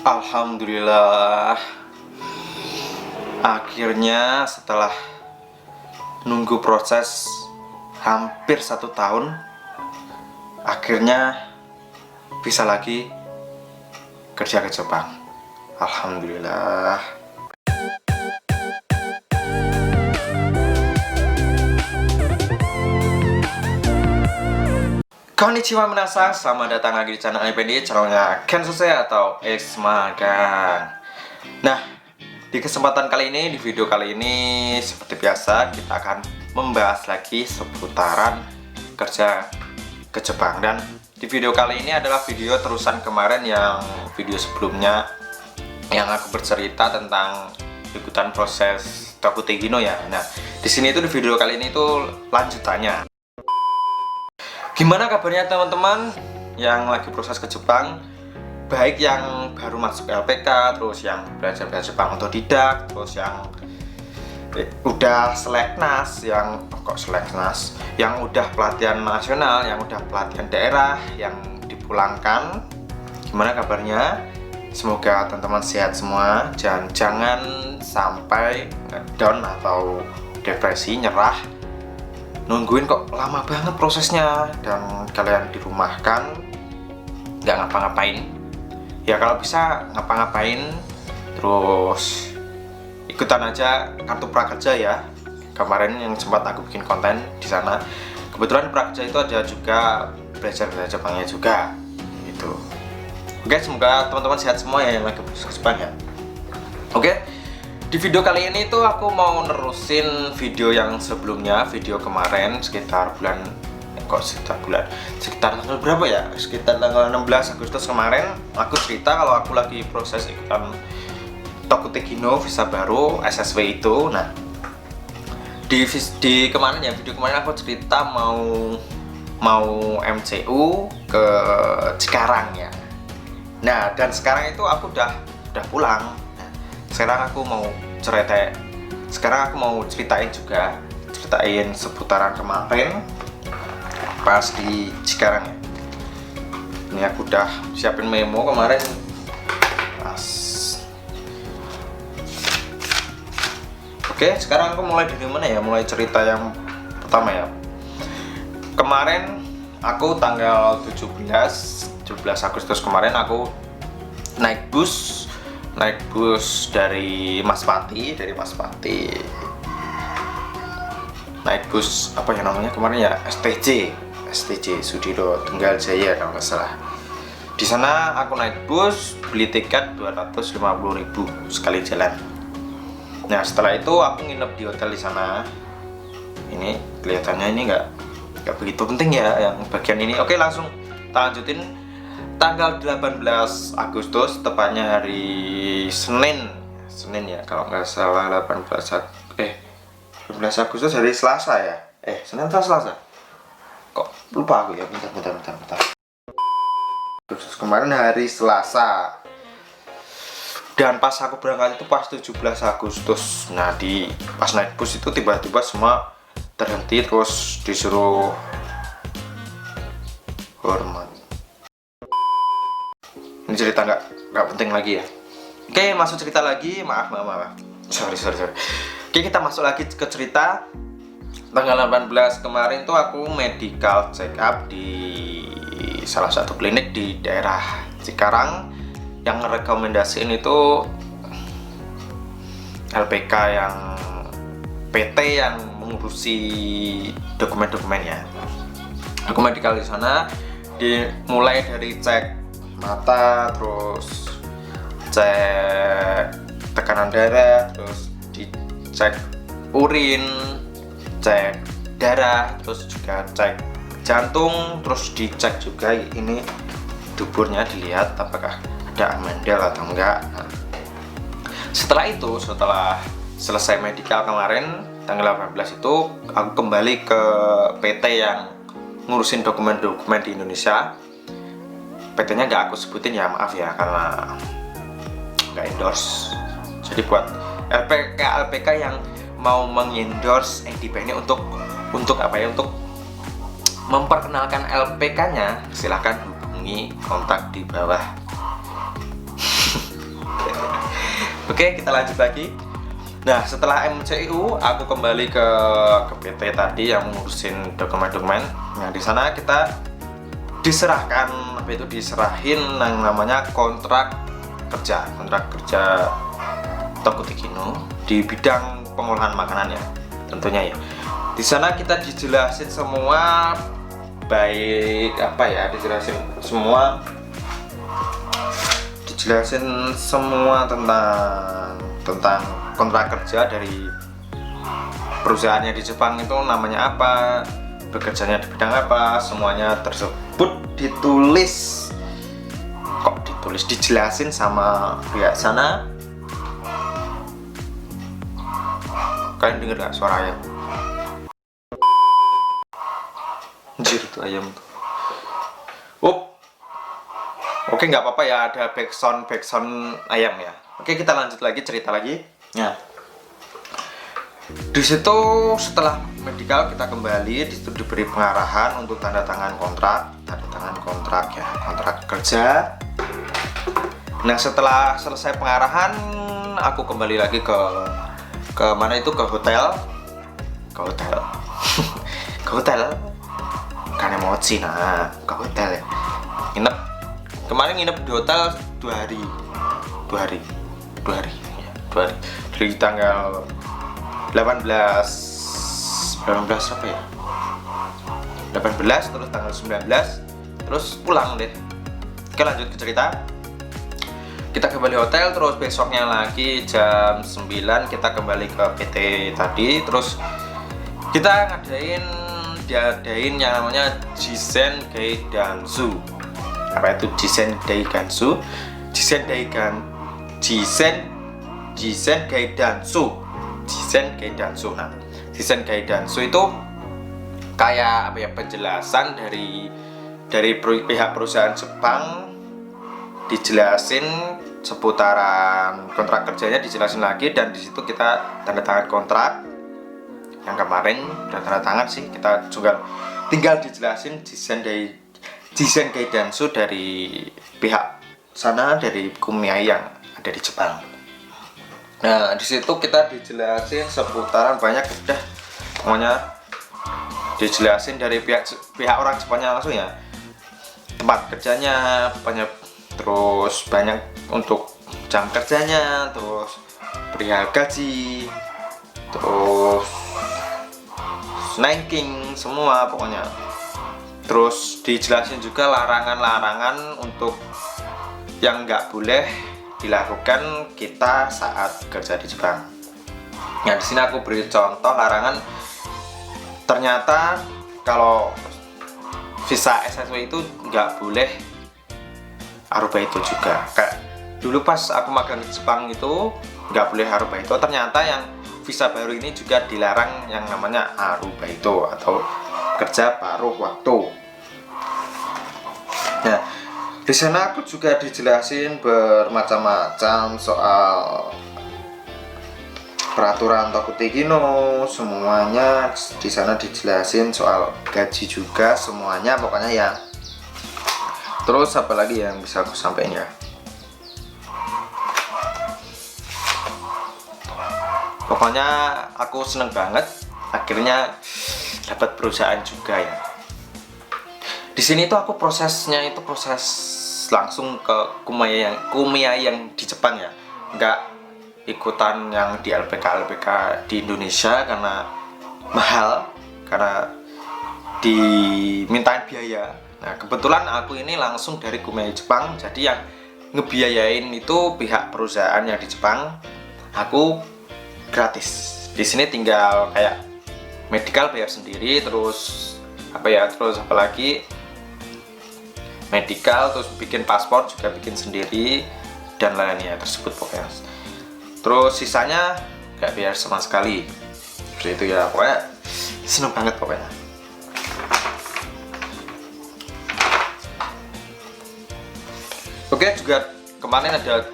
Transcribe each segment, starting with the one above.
Alhamdulillah, akhirnya setelah nunggu proses hampir 1 tahun, akhirnya bisa lagi kerja ke Jepang. Alhamdulillah. Konnichiwa minasan, selamat datang lagi di channel ini, channelnya Ken Sose atau X Magang. Nah, di kesempatan kali ini, di video kali ini, seperti biasa kita akan membahas lagi seputaran kerja ke Jepang. Dan di video kali ini adalah video terusan kemarin yang video sebelumnya yang aku bercerita tentang ikutan proses Tokutegino ya. Nah, di sini itu di video kali ini tuh lanjutannya. Gimana kabarnya teman-teman yang lagi proses ke Jepang? Baik yang baru masuk LPK, terus yang belajar Jepang otodidak, terus yang udah seleknas, yang seleknas, yang udah pelatihan nasional, yang udah pelatihan daerah, yang dipulangkan. Gimana kabarnya? Semoga teman-teman sehat semua, jangan sampai down atau depresi, nyerah. Nungguin kok lama banget prosesnya, dan kalian dirumahkan nggak ngapa-ngapain. Ya kalau bisa ngapa-ngapain, terus ikutan aja kartu prakerja ya. Kemarin yang sempat aku bikin konten di sana, kebetulan prakerja itu ada juga belajar Jepangnya juga gitu. Oke, semoga teman-teman sehat semua ya yang lagi proses Jepang ya. Oke, di video kali ini tuh aku mau nerusin video yang sebelumnya, video kemarin sekitar tanggal berapa ya? Sekitar tanggal 16 Agustus kemarin aku cerita kalau aku lagi proses ikutan Tokutegino visa baru SSW itu. Nah, di kemarin ya, video kemarin aku cerita mau MCU ke Cikarang ya. Nah, dan sekarang itu aku udah pulang. Sekarang aku mau ceritain seputaran kemarin pas di Cikarang ya. Ini aku udah siapin memo kemarin. Oke, sekarang aku mulai dari mana ya? Mulai cerita yang pertama ya. Kemarin aku tanggal 17 Agustus kemarin aku naik bus dari Mas Pati, naik bus apa ya namanya kemarin ya, STJ Sudiro Tunggal Jaya kalau nggak salah. Di sana aku naik bus, beli tiket 250.000 sekali jalan. Nah, setelah itu aku nginep di hotel di sana. Ini kelihatannya ini nggak begitu penting ya yang bagian ini. Oke, langsung kita lanjutin. Tanggal 18 Agustus, tepatnya hari Senin ya kalau nggak salah. 18 Agustus hari Selasa ya. Senin atau Selasa? Kok lupa aku ya, bentar. Agustus kemarin hari Selasa. Dan pas aku berangkat itu pas 17 Agustus. Nah, pas naik bus itu tiba-tiba semua terhenti, terus disuruh hormat. Ini cerita nggak penting lagi ya. Oke, masuk cerita lagi. Maaf. Sorry. Oke, kita masuk lagi ke cerita. Tanggal 18 kemarin tuh aku medical check up di salah satu klinik di daerah Cikarang. Yang rekomendasiin itu LPK yang PT yang mengurusi dokumen-dokumennya. Aku medical di sana, dimulai dari cek mata, terus cek tekanan darah, terus dicek urin, cek darah, terus juga cek jantung, terus dicek juga ini duburnya, dilihat apakah ada amandel atau enggak. Nah, setelah selesai medical kemarin tanggal 18 itu aku kembali ke PT yang ngurusin dokumen-dokumen di Indonesia. PT-nya nggak aku sebutin ya, maaf ya, karena nggak endorse. Jadi buat LPK yang mau mengendorse EDP ini untuk apa ya, untuk memperkenalkan LPK-nya, silahkan hubungi kontak di bawah. Oke, kita lanjut lagi. Nah, setelah MCU, aku kembali ke PT tadi yang ngurusin dokumen-dokumen. Nah, di sana kita diserahin yang namanya kontrak kerja Toko Tikino di bidang pengolahan makanan ya, tentunya ya. Di sana kita dijelasin semua, baik apa ya, dijelasin semua tentang kontrak kerja dari perusahaannya di Jepang itu namanya apa, bekerjanya di bidang apa, semuanya tersebut dijelasin sama pihak sana. Kalian denger gak suara ayam? Anjir, itu ayam tuh. Oke, nggak apa-apa ya, ada backsound ayam ya. Oke, kita lanjut lagi, cerita lagi. Nah, di situ setelah medical kita kembali, di situ diberi pengarahan untuk tanda tangan kontrak ya, kontrak kerja. Nah, setelah selesai pengarahan, aku kembali lagi ke mana itu, ke hotel kan emosi. Nah, ke hotel ya, kemarin nginep di hotel 2 hari dari tanggal 18 apa ya, 18 terus tanggal 19 terus pulang deh. Oke, lanjut ke cerita. Kita kembali hotel, terus besoknya lagi jam 9 kita kembali ke PT tadi. Terus kita diadain yang namanya Jisen Gaidansu. Apa itu Jisen Gaidansu? Jisen Gaidansu. Nah, Jisen Gaidansu itu kayak apa ya, penjelasan dari pihak perusahaan Jepang, dijelasin seputaran kontrak kerjanya, dijelasin lagi, dan di situ kita tanda tangan kontrak. Yang kemarin udah tanda tangan sih, kita juga tinggal dijelasin Jisen Gaidansu dari pihak sana, dari Kumiai yang ada di Jepang. Nah, di situ kita dijelasin seputaran banyak, udah pokoknya dijelasin dari pihak orang Jepangnya langsung ya, tempat kerjanya banyak, terus banyak untuk jam kerjanya, terus perihal gaji, terus snacking, semua pokoknya. Terus dijelasin juga larangan-larangan untuk yang nggak boleh dilakukan kita saat kerja di Jepang. Nah, di sini aku beri contoh larangan. Ternyata kalau visa SSW itu nggak boleh arubaito juga. Kayak dulu pas aku magang di Jepang itu nggak boleh arubaito. Ternyata yang visa baru ini juga dilarang yang namanya arubaito atau kerja paruh waktu. Nah, di sana aku juga dijelasin bermacam-macam soal peraturan Toko Tikino, semuanya di sana dijelasin, soal gaji juga, semuanya pokoknya ya. Terus apa lagi yang bisa aku sampaikan ya? Pokoknya aku seneng banget akhirnya dapat perusahaan juga ya. Di sini tuh aku prosesnya itu proses langsung ke Kumiai yang di Jepang ya, nggak ikutan yang di LPK di Indonesia karena mahal, karena dimintain biaya. Nah, kebetulan aku ini langsung dari Kumiai Jepang, jadi yang ngebiayain itu pihak perusahaan yang di Jepang, aku gratis. Di sini tinggal kayak medical bayar sendiri, terus apalagi medical, terus bikin paspor juga bikin sendiri, dan lainnya tersebut pokoknya. Terus sisanya nggak bayar sama sekali, seperti itu ya. Pokoknya seneng banget pokoknya. Oke, juga kemarin ada,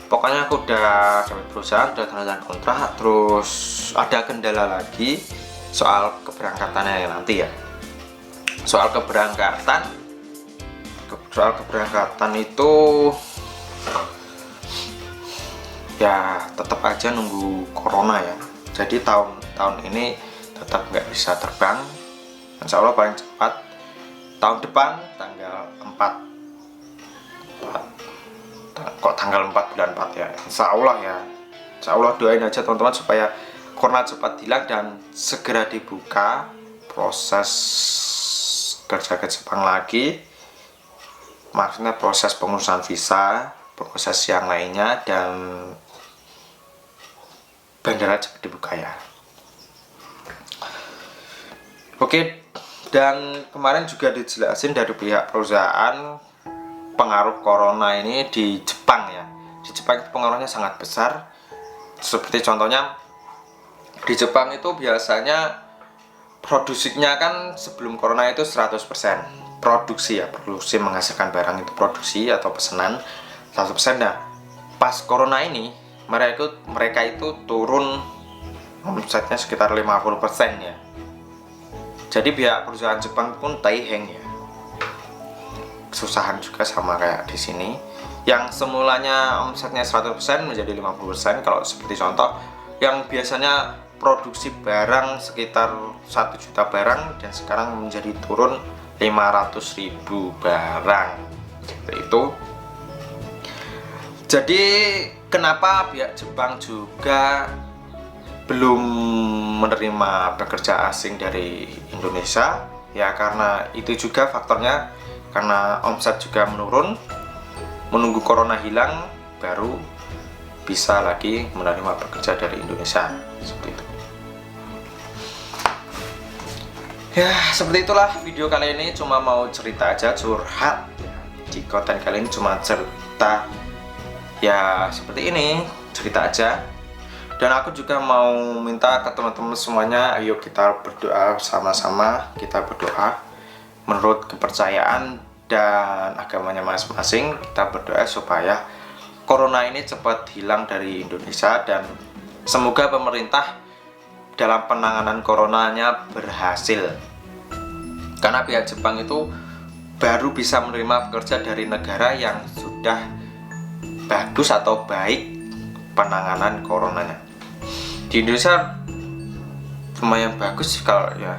pokoknya aku udah dapat perusahaan, udah tanda tangan kontrak. Terus ada kendala lagi soal keberangkatannya nanti ya. Soal keberangkatan itu ya tetap aja nunggu corona ya. Jadi tahun ini tetap nggak bisa terbang. Insya Allah paling cepat tahun depan tanggal 4. Kok tanggal 4 bulan 4 ya. Insya Allah ya. Insya Allah doain aja teman-teman supaya corona cepat hilang dan segera dibuka proses kerja ke Jepang lagi. Maksudnya proses pengurusan visa, proses yang lainnya, dan bandara cepat dibuka ya. Oke, dan kemarin juga dijelasin dari pihak perusahaan pengaruh corona ini di Jepang ya. Di Jepang itu pengaruhnya sangat besar. Seperti contohnya di Jepang itu biasanya produksinya kan sebelum corona itu 100% produksi ya, produksi menghasilkan barang itu produksi atau pesanan 100%. Nah, pas corona ini mereka itu turun omsetnya sekitar 50% ya. Jadi pihak perusahaan Jepang pun taiheng ya, kesusahan juga sama kayak di sini. Yang semulanya omsetnya 100% menjadi 50%. Kalau seperti contoh yang biasanya produksi barang sekitar 1 juta barang dan sekarang menjadi turun 500.000 barang seperti itu. Jadi kenapa pihak Jepang juga belum menerima pekerja asing dari Indonesia ya, karena itu juga faktornya, karena omset juga menurun, menunggu corona hilang baru bisa lagi menerima pekerja dari Indonesia seperti itu. Ya, seperti itulah video kali ini, cuma mau cerita aja, curhat. Di konten kali ini cuma cerita ya seperti ini, cerita aja. Dan aku juga mau minta ke teman-teman semuanya, ayo kita berdoa sama-sama, kita berdoa menurut kepercayaan dan agamanya masing-masing. Kita berdoa supaya corona ini cepat hilang dari Indonesia, dan semoga pemerintah dalam penanganan coronanya berhasil, karena pihak Jepang itu baru bisa menerima pekerja dari negara yang sudah bagus atau baik penanganan coronanya. Di Indonesia lumayan bagus kalau ya,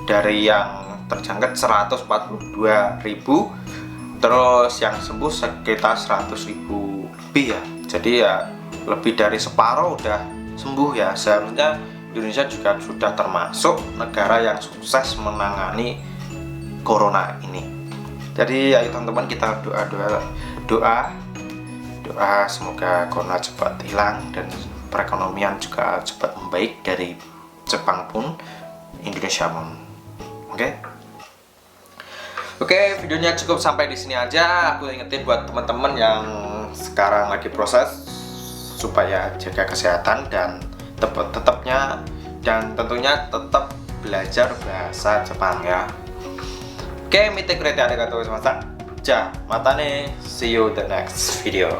dari yang terjangkit 142.000, terus yang sembuh sekitar 100.000 lebih ya. Jadi ya lebih dari separuh udah sembuh ya. Seharusnya Indonesia juga sudah termasuk negara yang sukses menangani corona ini. Jadi ayo teman-teman, kita doa semoga corona cepat hilang dan perekonomian juga cepat membaik dari Jepang pun, Indonesia pun. Oke, videonya cukup sampai di sini aja. Aku ingetin buat teman-teman yang sekarang lagi proses supaya jaga kesehatan dan tentunya tetap belajar bahasa Jepang ya. Oke, mite kurete arigatou gozaimasu. Ja, mata ne. See you the next video.